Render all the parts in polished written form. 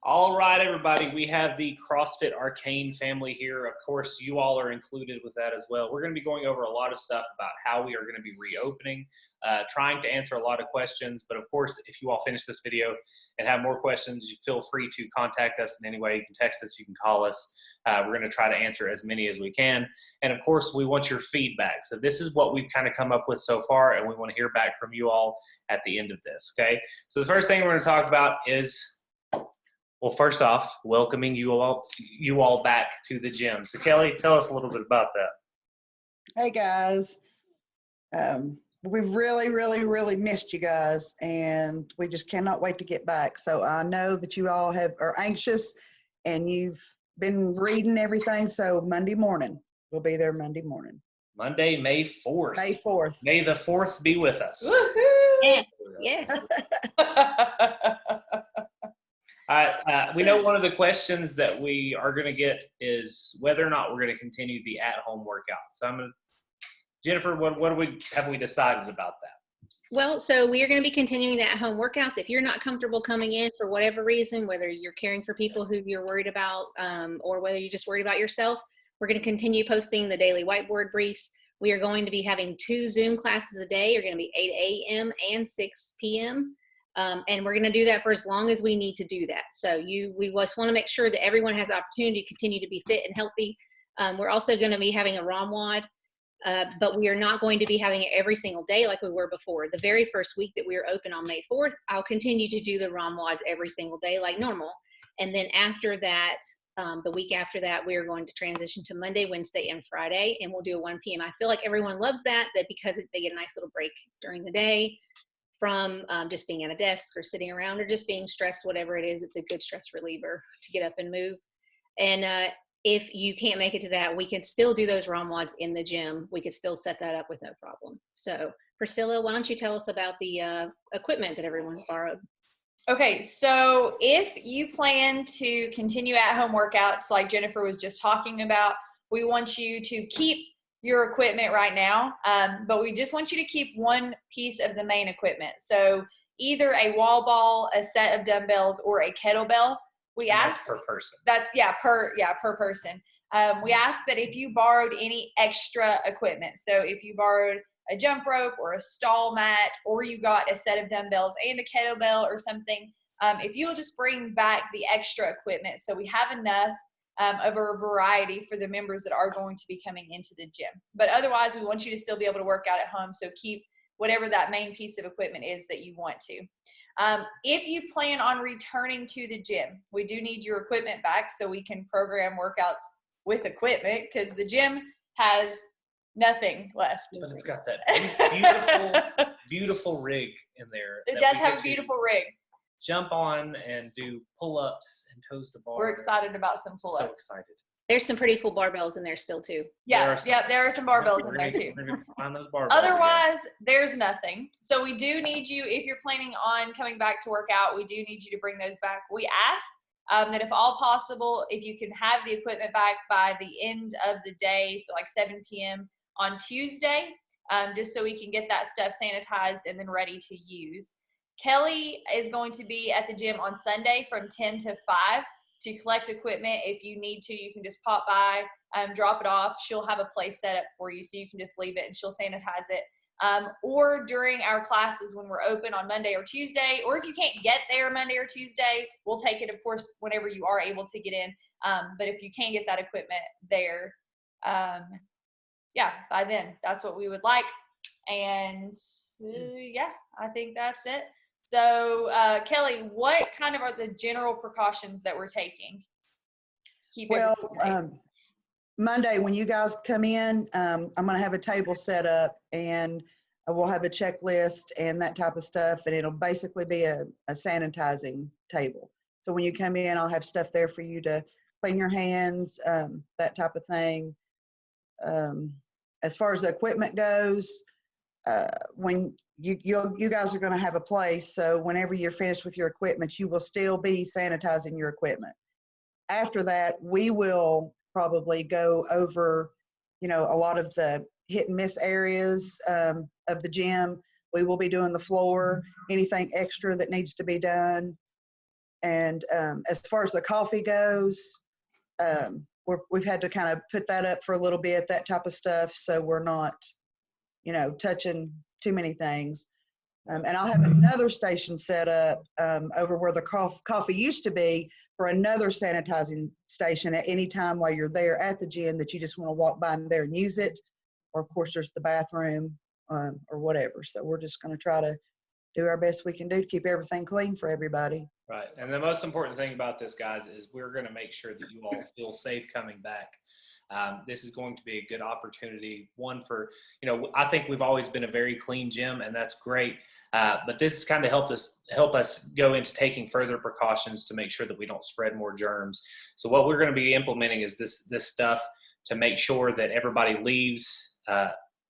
All right, everybody, we have the CrossFit Arcane family here. Of course, you all are included with that as well. We're going to be going over a lot of stuff about how we are going to be reopening, trying to answer a lot of questions. But of course, if you all finish this video and have more questions, you feel free to contact us in any way. You can text us, you can call us. We're going to try to answer as many as we can. And of course, we want your feedback. So this is what we've kind of come up with so far, and we want to hear back from you all at the end of this, okay? So the first thing we're going to talk about is, well, first off, welcoming you all back to the gym. So Kelly, tell us a little bit about that. Hey guys, we've really missed you guys, and we just cannot wait to get back. So I know that you all are anxious, and you've been reading everything. So Monday morning, we'll be there Monday morning. Monday, May 4th. May 4th. May the 4th be with us. Woohoo! Yes. We know one of the questions that we are going to get is whether or not we're going to continue the at-home workout. So Jennifer, what have we decided about that? Well, so we are going to be continuing the at-home workouts. If you're not comfortable coming in for whatever reason, whether you're caring for people who you're worried about or whether you're just worried about yourself, we're going to continue posting the daily whiteboard briefs. We are going to be having 2 Zoom classes a day. You're going to be 8 a.m. and 6 p.m. And we're going to do that for as long as we need to do that. So we just want to make sure that everyone has the opportunity to continue to be fit and healthy. We're also going to be having a ROM WOD, but we are not going to be having it every single day like we were before. The very first week that we were open on May 4th, I'll continue to do the ROM WODs every single day like normal. And then after that, the week after that, we are going to transition to Monday, Wednesday, and Friday, and we'll do a 1 p.m. I feel like everyone loves that because they get a nice little break during the day from just being at a desk or sitting around or just being stressed, whatever it is. It's a good stress reliever to get up and move. And if you can't make it to that, we can still do those ROM WODs in the gym. We could still set that up with no problem. So Priscilla, why don't you tell us about the equipment that everyone's borrowed? Okay, so if you plan to continue at-home workouts like Jennifer was just talking about, we want you to keep your equipment right now, but we just want you to keep one piece of the main equipment. So either a wall ball, a set of dumbbells, or a kettlebell. That's per person. Per person. We ask that if you borrowed any extra equipment, so if you borrowed a jump rope or a stall mat, or you got a set of dumbbells and a kettlebell or something, if you'll just bring back the extra equipment so we have enough of a variety for the members that are going to be coming into the gym. But otherwise, we want you to still be able to work out at home, so keep whatever that main piece of equipment is that you want to. If you plan on returning to the gym, we do need your equipment back so we can program workouts with equipment, because the gym has nothing left. But it's got that beautiful rig in there. It does have a beautiful rig. Jump on and do pull-ups and toes to bar. We're excited about some pull-ups. So excited. There's some pretty cool barbells in there still too. Yeah, there are some barbells in there too. We're gonna find those barbells. Otherwise, there's nothing. So we do need you, if you're planning on coming back to work out, we do need you to bring those back. We ask that if all possible, if you can have the equipment back by the end of the day, so like 7 p.m. on Tuesday, just so we can get that stuff sanitized and then ready to use. Kelly is going to be at the gym on Sunday from 10 to 5 to collect equipment. If you need to, you can just pop by, drop it off. She'll have a place set up for you, so you can just leave it and she'll sanitize it. Or during our classes when we're open on Monday or Tuesday, or if you can't get there Monday or Tuesday, we'll take it, of course, whenever you are able to get in. But if you can't get that equipment there, by then, that's what we would like. And I think that's it. So, Kelly, what kind of are the general precautions that we're taking? Monday, when you guys come in, I'm going to have a table set up, and we'll have a checklist and that type of stuff, and it'll basically be a sanitizing table. So when you come in, I'll have stuff there for you to clean your hands, that type of thing. As far as the equipment goes, when you guys are going to have a place, so whenever you're finished with your equipment, you will still be sanitizing your equipment. After that, we will probably go over, a lot of the hit and miss areas of the gym. We will be doing the floor, anything extra that needs to be done. And as far as the coffee goes, we've had to kind of put that up for a little bit, that type of stuff, so we're not, touching too many things. And I'll have another station set up over where the coffee used to be, for another sanitizing station at any time while you're there at the gym that you just want to walk by in there and use it. Or, of course, there's the bathroom or whatever. So we're just going to try to do our best we can do to keep everything clean for everybody. Right. And the most important thing about this, guys, is we're going to make sure that you all feel safe coming back. This is going to be a good opportunity. One for, I think we've always been a very clean gym, and that's great. But this has kind of help us go into taking further precautions to make sure that we don't spread more germs. So what we're going to be implementing is this stuff to make sure that everybody leaves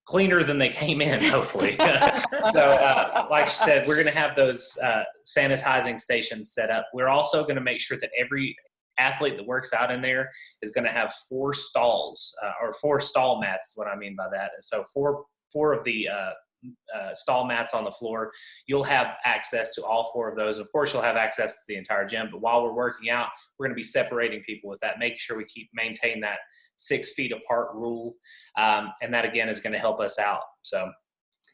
cleaner than they came in, hopefully. So like I said, we're going to have those sanitizing stations set up. We're also going to make sure that every athlete that works out in there is going to have 4 stalls or 4 stall mats is what I mean by that. And so four of the stall mats on the floor, you'll have access to all 4 of those. Of course, you'll have access to the entire gym, but while we're working out, we're going to be separating people with that, making sure we maintain that 6 feet apart rule. And that, again, is going to help us out. So,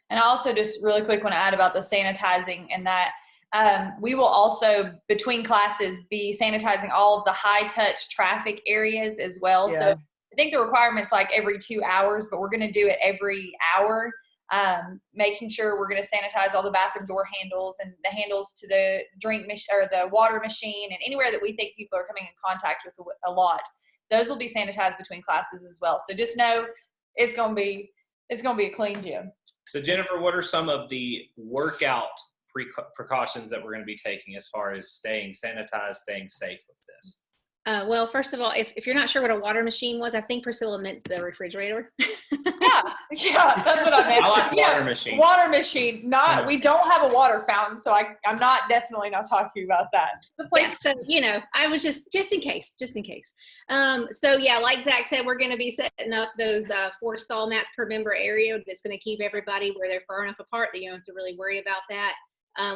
and I also just really quick want to add about the sanitizing, and that we will also, between classes, be sanitizing all of the high touch traffic areas as well. Yeah. So I think the requirement's like every 2 hours, but we're going to do it every hour. Making sure we're going to sanitize all the bathroom door handles and the handles to the drink or the water machine, and anywhere that we think people are coming in contact with a lot. Those will be sanitized between classes as well. So just know it's going to be a clean gym. So Jennifer, what are some of the workout precautions that we're going to be taking as far as staying sanitized, staying safe with this? Well, first of all, if you're not sure what a water machine was, I think Priscilla meant the refrigerator. Yeah, that's what I meant. I like water machine. Water machine. We don't have a water fountain, so I'm definitely not talking about that. The place, so I was just in case. So yeah, like Zach said, we're going to be setting up those 4 stall mats per member area. That's going to keep everybody where they're far enough apart that you don't have to really worry about that.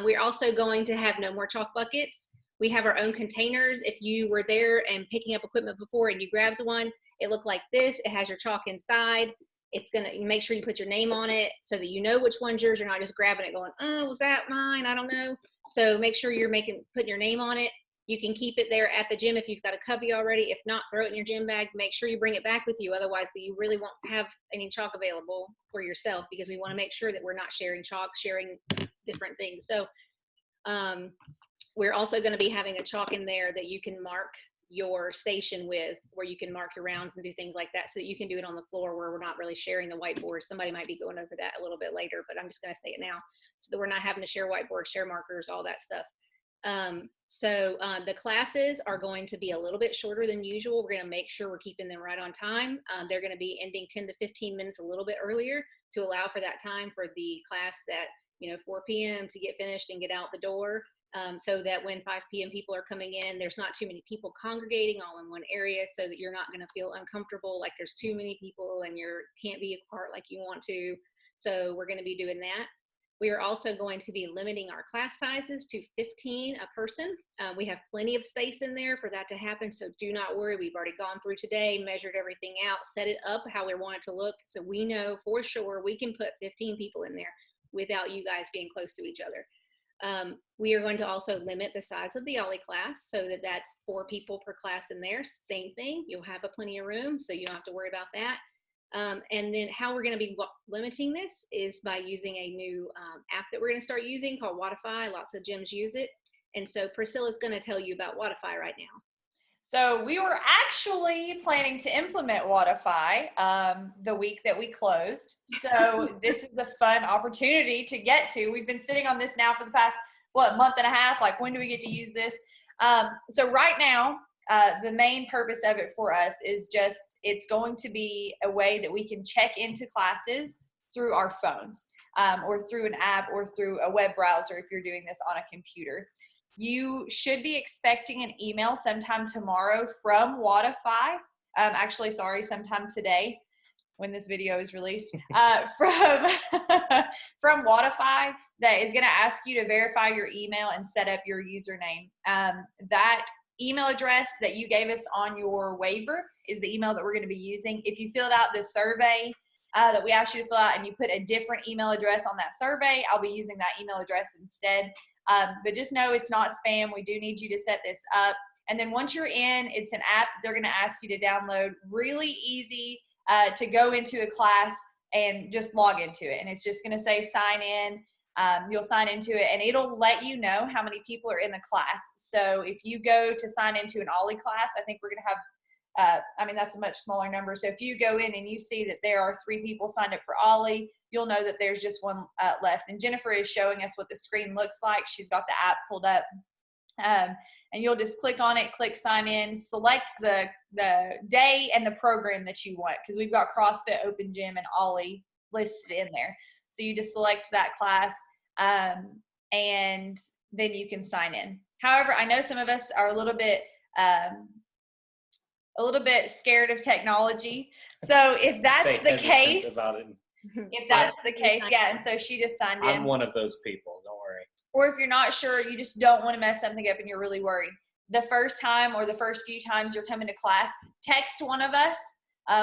We're also going to have no more chalk buckets. We have our own containers. If you were there and picking up equipment before and you grabbed one, it looked like this. It has your chalk inside. It's going to make sure you put your name on it so that you know which one's yours. You're not just grabbing it going, oh, was that mine? I don't know. So make sure you're putting your name on it. You can keep it there at the gym if you've got a cubby already. If not, throw it in your gym bag. Make sure you bring it back with you. Otherwise, you really won't have any chalk available for yourself, because we want to make sure that we're not sharing chalk, sharing different things. So we're also going to be having a chalk in there that you can mark your station with, where you can mark your rounds and do things like that, so that you can do it on the floor where we're not really sharing the whiteboard. Somebody might be going over that a little bit later, but I'm just going to say it now so that we're not having to share whiteboards, share markers, all that stuff. The classes are going to be a little bit shorter than usual. We're going to make sure we're keeping them right on time. They're going to be ending 10 to 15 minutes a little bit earlier to allow for that time for the class that 4 p.m. to get finished and get out the door. So that when 5 p.m. people are coming in, there's not too many people congregating all in one area, so that you're not going to feel uncomfortable like there's too many people and you can't be apart like you want to. So we're going to be doing that. We are also going to be limiting our class sizes to 15 a person. We have plenty of space in there for that to happen, so do not worry. We've already gone through today, measured everything out, set it up how we want it to look, so we know for sure we can put 15 people in there without you guys being close to each other. We are going to also limit the size of the Ollie class so that that's 4 people per class in there. Same thing, you'll have plenty of room, so you don't have to worry about that. And then how we're going to be limiting this is by using a new app that we're going to start using called Wodify. Lots of gyms use it. And so Priscilla's going to tell you about Wodify right now. So we were actually planning to implement Wodify the week that we closed. So this is a fun opportunity to get to. We've been sitting on this now for the past, month and a half? Like, when do we get to use this? So right now, the main purpose of it for us is just, it's going to be a way that we can check into classes through our phones, or through an app, or through a web browser if you're doing this on a computer. You should be expecting an email sometime tomorrow from Wodify. Sometime today. when this video is released, from Wodify that is going to ask you to verify your email and set up your username. That email address that you gave us on your waiver is the email that we're going to be using. If you filled out this survey that we asked you to fill out and you put a different email address on that survey, I'll be using that email address instead. But just know it's not spam. We do need you to set this up. And then once you're in, it's an app they're going to ask you to download. Really easy to go into a class and just log into it. And it's just going to say sign in. You'll sign into it and it'll let you know how many people are in the class. So if you go to sign into an Ollie class, I think we're going to have, that's a much smaller number. So if you go in and you see that there are 3 people signed up for Ollie, you'll know that there's just 1 left. And Jennifer is showing us what the screen looks like. She's got the app pulled up. And you'll just click on it, click sign in, select the day and the program that you want, because we've got CrossFit, Open Gym, and Ollie listed in there. So you just select that class, and then you can sign in. However, I know some of us are a little bit scared of technology. So if that's the case, yeah. And so she just signed in. I'm one of those people. Don't worry. Or if you're not sure, you just don't want to mess something up and you're really worried. The first time or the first few times you're coming to class, text one of us.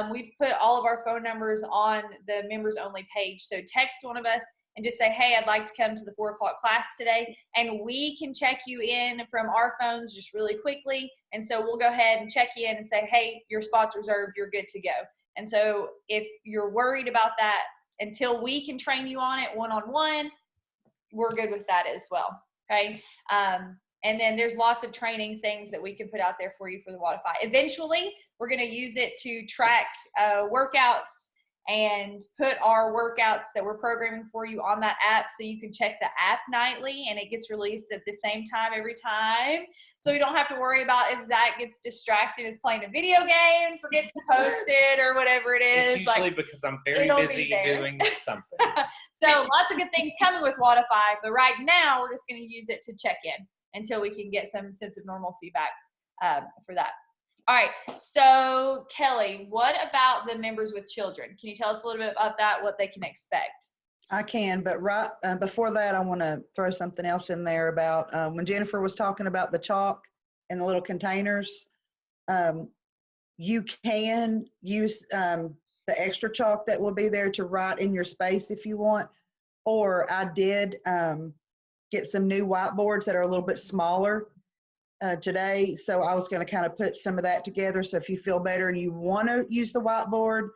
We've put all of our phone numbers on the members only page. So text one of us and just say, hey, I'd like to come to the 4 o'clock class today. And we can check you in from our phones just really quickly. And so we'll go ahead and check you in and say, hey, your spot's reserved. You're good to go. And so if you're worried about that, until we can train you on it one-on-one, we're good with that as well. Okay. And then there's lots of training things that we can put out there for you for the Wodify. Eventually, we're going to use it to track workouts and put our workouts that we're programming for you on that app, so you can check the app nightly, and it gets released at the same time every time. So we don't have to worry about if Zach gets distracted, is playing a video game, forgets to post it, or whatever it is. It's usually because I'm very busy doing something. So lots of good things coming with Wodify, but right now we're just going to use it to check in until we can get some sense of normalcy back for that. All right, so Kelly, what about the members with children? Can you tell us a little bit about that, what they can expect? I can, but right before that, I want to throw something else in there about when Jennifer was talking about the chalk and the little containers. You can use the extra chalk that will be there to write in your space if you want. Or I did get some new whiteboards that are a little bit smaller today. So I was going to kind of put some of that together. So if you feel better and you want to use the whiteboard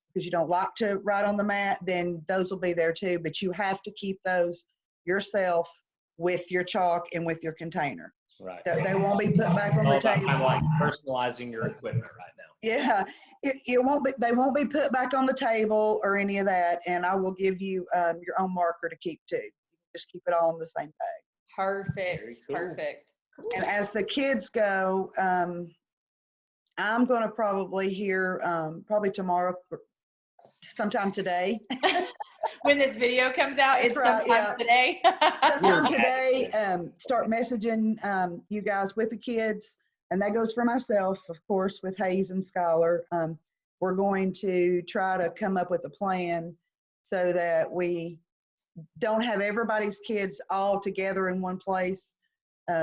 because you don't like to write on the mat, then those will be there too. But you have to keep those yourself with your chalk and with your container. Right. They won't be put back on the table. Kind of like personalizing your equipment right now. Yeah, it won't be. They won't be put back on the table or any of that. And I will give you your own marker to keep too. Just keep it all in the same bag. Perfect. Cool. Perfect. And as the kids go, I'm going to probably hear probably tomorrow, sometime today. When this video comes out, it's right, sometime today. Sometime today, start messaging you guys with the kids. And that goes for myself, of course, with Hayes and Skylar. We're going to try to come up with a plan so that we don't have everybody's kids all together in one place.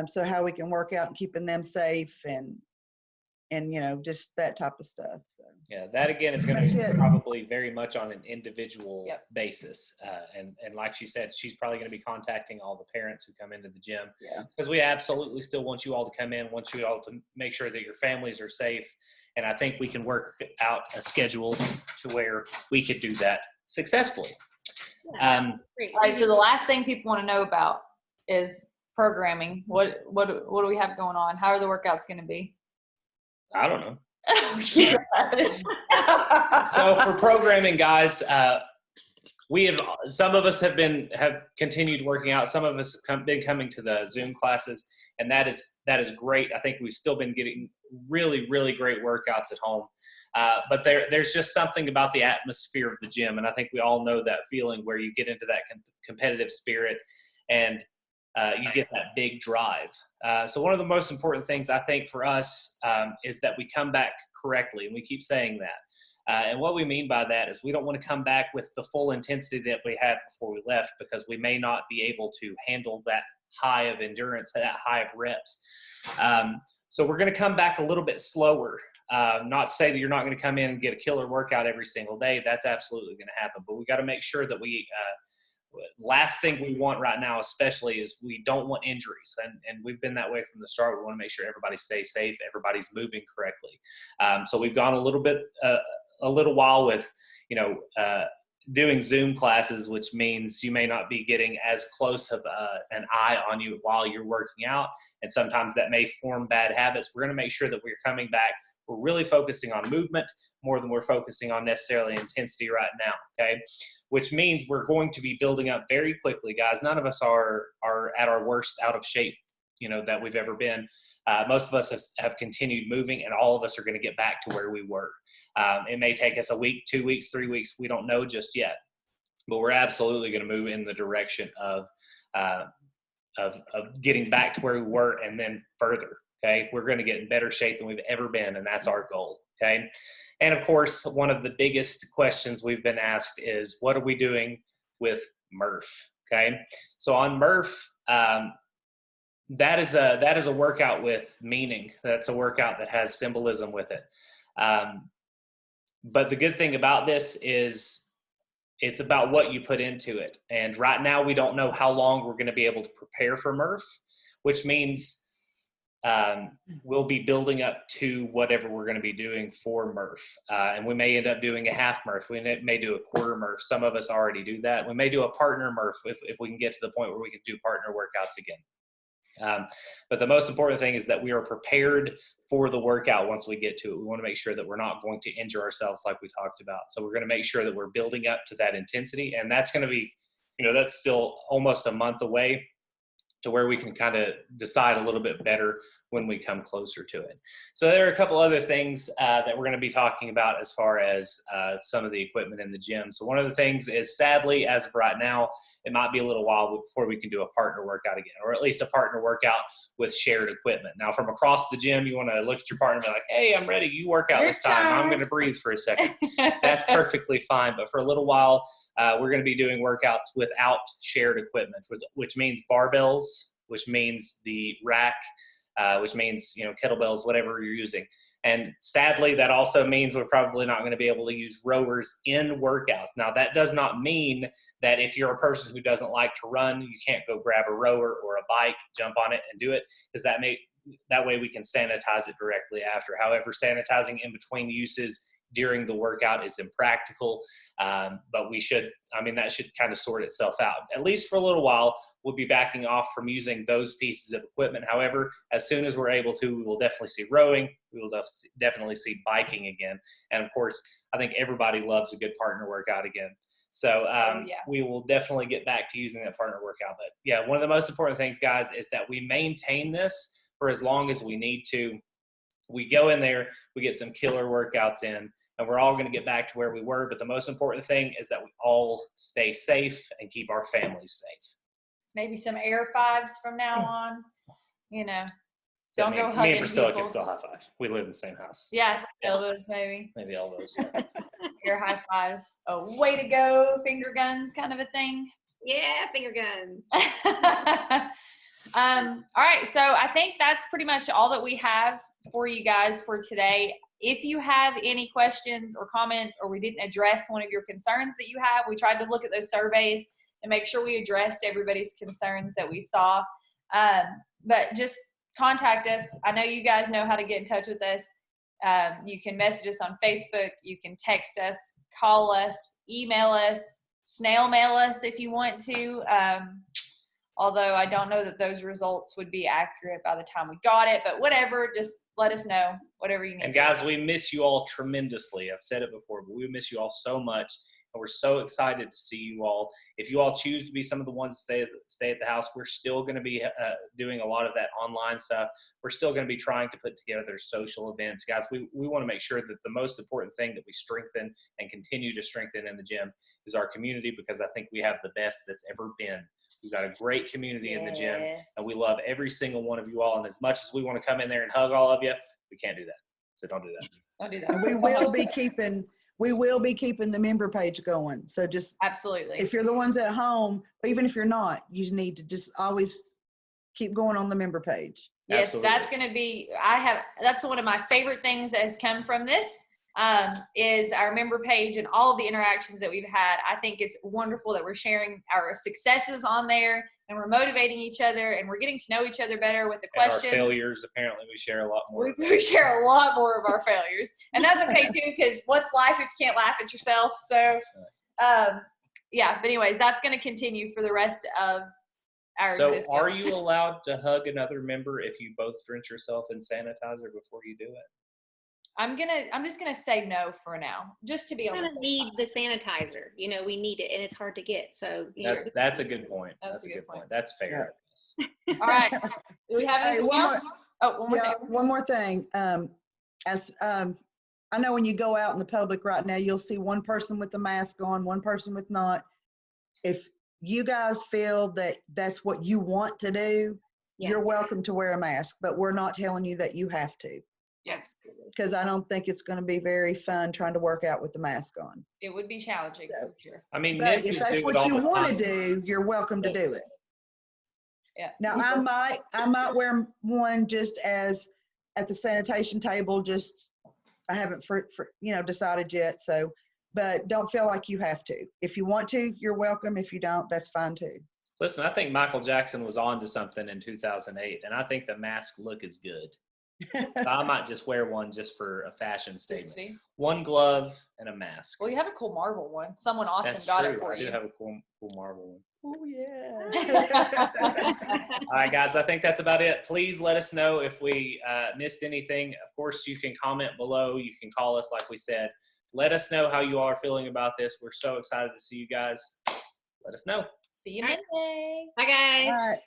So how we can work out and keeping them safe and you know, just that type of stuff. So. Yeah, that again is going to be probably very much on an individual basis. And like she said, she's probably going to be contacting all the parents who come into the gym, because we absolutely still want you all to come in, want you all to make sure that your families are safe. And I think we can work out a schedule to where we could do that successfully. All right, so the last thing people want to know about is programming. What do we have going on? How are the workouts going to be? I don't know. So for programming, guys, some of us have continued working out. Some of us have been coming to the Zoom classes, and that is great. I think we've still been getting really, really great workouts at home. But there's just something about the atmosphere of the gym, and I think we all know that feeling where you get into that competitive spirit and you get that big drive. So one of the most important things I think for us is that we come back correctly, and we keep saying that. And what we mean by that is we don't want to come back with the full intensity that we had before we left, because we may not be able to handle that high of endurance, that high of reps. So we're going to come back a little bit slower. Not to say that you're not going to come in and get a killer workout every single day. That's absolutely going to happen. But we got to make sure that we last thing we want right now, especially, is we don't want injuries. And we've been that way from the start. We want to make sure everybody stays safe, everybody's moving correctly. So we've gone a little while with, doing Zoom classes, which means you may not be getting as close of an eye on you while you're working out. And sometimes that may form bad habits. We're going to make sure that we're coming back. We're really focusing on movement more than we're focusing on necessarily intensity right now. Okay. Which means we're going to be building up very quickly, guys. None of us are at our worst out of shape, that we've ever been. Most of us have continued moving, and all of us are going to get back to where we were. It may take us a week, 2 weeks, 3 weeks. We don't know just yet, but we're absolutely going to move in the direction of getting back to where we were and then further. Okay. We're going to get in better shape than we've ever been. And that's our goal. Okay. And of course, one of the biggest questions we've been asked is, what are we doing with Murph? Okay. So on Murph, that is a workout with meaning. That's a workout that has symbolism with it. But the good thing about this is it's about what you put into it. And right now we don't know how long we're going to be able to prepare for Murph, which means we'll be building up to whatever we're going to be doing for Murph. And we may end up doing a half Murph. We may do a quarter Murph. Some of us already do that. We may do a partner Murph if we can get to the point where we can do partner workouts again. But the most important thing is that we are prepared for the workout once we get to it. We want to make sure that we're not going to injure ourselves like we talked about. So we're going to make sure that we're building up to that intensity. And that's going to be, that's still almost a month away, to where we can kind of decide a little bit better when we come closer to it. So there are a couple other things that we're going to be talking about as far as some of the equipment in the gym. So one of the things is, sadly, as of right now, it might be a little while before we can do a partner workout again, or at least a partner workout with shared equipment. Now, from across the gym, you want to look at your partner and be like, hey, I'm ready. You work out this time. I'm going to breathe for a second. That's perfectly fine. But for a little while, we're going to be doing workouts without shared equipment, which means barbells, which means the rack, which means, kettlebells, whatever you're using. And sadly, that also means we're probably not going to be able to use rowers in workouts. Now, that does not mean that if you're a person who doesn't like to run, you can't go grab a rower or a bike, jump on it and do it, because that way we can sanitize it directly after. However, sanitizing in between uses during the workout is impractical, but that should kind of sort itself out. At least for a little while, we'll be backing off from using those pieces of equipment. However, as soon as we're able to, we will definitely see rowing. We will definitely see biking again. And of course, I think everybody loves a good partner workout again. So we will definitely get back to using that partner workout. But yeah, one of the most important things, guys, is that we maintain this for as long as we need to. We go in there, we get some killer workouts in, and we're all going to get back to where we were. But the most important thing is that we all stay safe and keep our families safe. Maybe some air fives from now on, Don't go hugging me and Priscilla people. can still high five. We live in the same house. Yeah, elbows maybe. Maybe elbows. Air high fives. Oh, way to go, finger guns kind of a thing. Yeah, finger guns. All right, so I think that's pretty much all that we have for you guys for today. If you have any questions or comments, or we didn't address one of your concerns that you have, we tried to look at those surveys and make sure we addressed everybody's concerns that we saw. But just contact us. I know you guys know how to get in touch with us. You can message us on Facebook. You can text us, call us, email us, snail mail us if you want to. Although I don't know that those results would be accurate by the time we got it, but whatever, just let us know, whatever you need. And guys, we miss you all tremendously. I've said it before, but we miss you all so much. And we're so excited to see you all. If you all choose to be some of the ones to stay at the house, we're still going to be doing a lot of that online stuff. We're still going to be trying to put together social events. Guys, we want to make sure that the most important thing that we strengthen and continue to strengthen in the gym is our community, because I think we have the best that's ever been We've got a great community in the gym, Yes. and we love every single one of you all. And as much as we want to come in there and hug all of you, we can't do that. So don't do that. Don't do that. And we will be keeping the member page going. So just, Absolutely. if you're the ones at home, even if you're not, you just need to just always keep going on the member page. Yes, Absolutely. that's going to be, that's one of my favorite things that has come from this, is our member page and all the interactions that we've had. I think it's wonderful that we're sharing our successes on there, and we're motivating each other, and we're getting to know each other better with the And questions. our failures, apparently, we share a lot more. We share a lot more of our failures, and that's okay too, because what's life if you can't laugh at yourself? So, yeah, but anyways, that's going to continue for the rest of our So existence. are you allowed to hug another member if you both drench yourself in sanitizer before you do it? I'm just gonna say no for now, just to be We're on the gonna safe need side. the sanitizer. You know, we need it, and it's hard to get. So That's a good point. That's That's a good point. That's fair. I guess. All right. Do we have Hey, anything one else? Oh, one more Yeah, thing. one more thing. I know when you go out in the public right now, you'll see one person with the mask on, one person with not. If you guys feel that that's what you want to do, you're welcome to wear a mask, but we're not telling you that you have to, Yes, because I don't think it's going to be very fun trying to work out with the mask on. it would be challenging for sure. I mean, But ninjas if that's do it what all you the want to time. do, you're welcome to do it. Yeah. Now, I might wear one just as at the sanitation table. Just I haven't decided yet. So, but don't feel like you have to. If you want to, you're welcome. If you don't, that's fine too. Listen, I think Michael Jackson was on to something in 2008, and I think the mask look is good. So I might just wear one just for a fashion Just statement. see. One glove and a mask. Well, you have a cool marble one. Someone awesome That's got true. it for I do you. have a cool marble one. Oh yeah. All right, guys, I think that's about it. Please let us know if we missed anything. Of course, you can comment below. You can call us, like we said. Let us know how you are feeling about this. We're so excited to see you guys. Let us know. See you All right. Monday. Bye, guys. All right.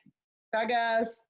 Bye, guys.